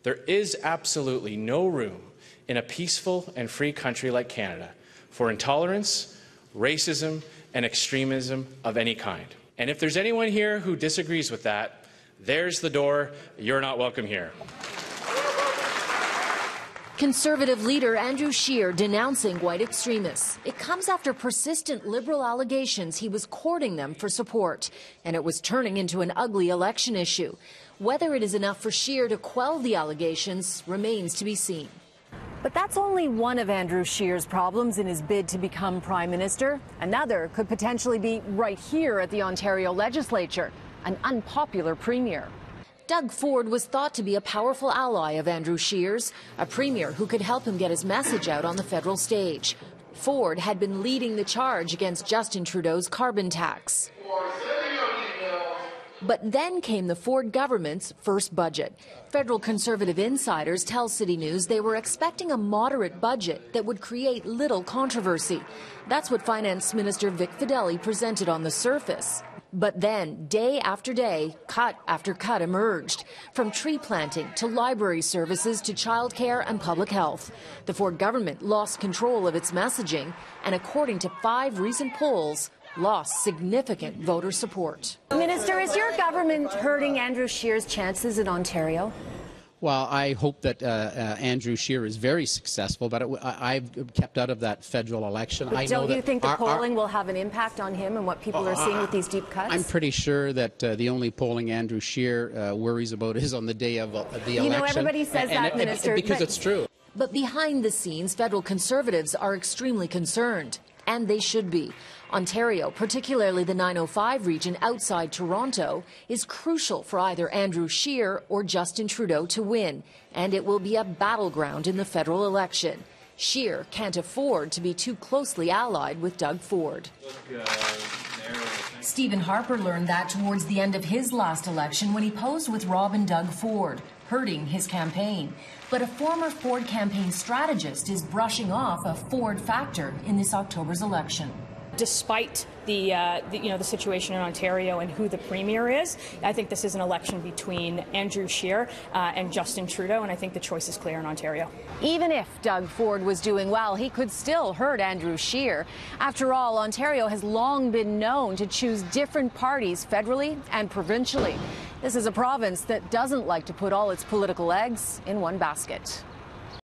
There is absolutely no room in a peaceful and free country like Canada for intolerance, racism, and extremism of any kind. And if there's anyone here who disagrees with that, there's the door. You're not welcome here. Conservative leader Andrew Scheer denouncing white extremists. It comes after persistent Liberal allegations he was courting them for support, and it was turning into an ugly election issue. Whether it is enough for Scheer to quell the allegations remains to be seen. But that's only one of Andrew Scheer's problems in his bid to become Prime Minister. Another could potentially be right here at the Ontario Legislature, an unpopular Premier. Doug Ford was thought to be a powerful ally of Andrew Scheer's, a premier who could help him get his message out on the federal stage. Ford had been leading the charge against Justin Trudeau's carbon tax. But then came the Ford government's first budget. Federal Conservative insiders tell City News they were expecting a moderate budget that would create little controversy. That's what Finance Minister Vic Fedeli presented on the surface. But then, day after day, cut after cut emerged, from tree planting to library services to childcare and public health. The Ford government lost control of its messaging and, according to 5 recent polls, lost significant voter support. Minister, is your government hurting Andrew Scheer's chances in Ontario? Well, I hope that Andrew Scheer is very successful, but I've kept out of that federal election. But don't you think the polling will have an impact on him and what people are seeing with these deep cuts? I'm pretty sure that the only polling Andrew Scheer worries about is on the day of the election. You know, everybody says that, Minister. Because it's true. But behind the scenes, federal Conservatives are extremely concerned, and they should be. Ontario, particularly the 905 region outside Toronto, is crucial for either Andrew Scheer or Justin Trudeau to win, and it will be a battleground in the federal election. Scheer can't afford to be too closely allied with Doug Ford. Stephen Harper learned that towards the end of his last election when he posed with Rob and Doug Ford, hurting his campaign. But a former Ford campaign strategist is brushing off a Ford factor in this October's election. Despite the situation in Ontario and who the Premier is, I think this is an election between Andrew Scheer and Justin Trudeau, and I think the choice is clear in Ontario. Even if Doug Ford was doing well, he could still hurt Andrew Scheer. After all, Ontario has long been known to choose different parties federally and provincially. This is a province that doesn't like to put all its political eggs in one basket.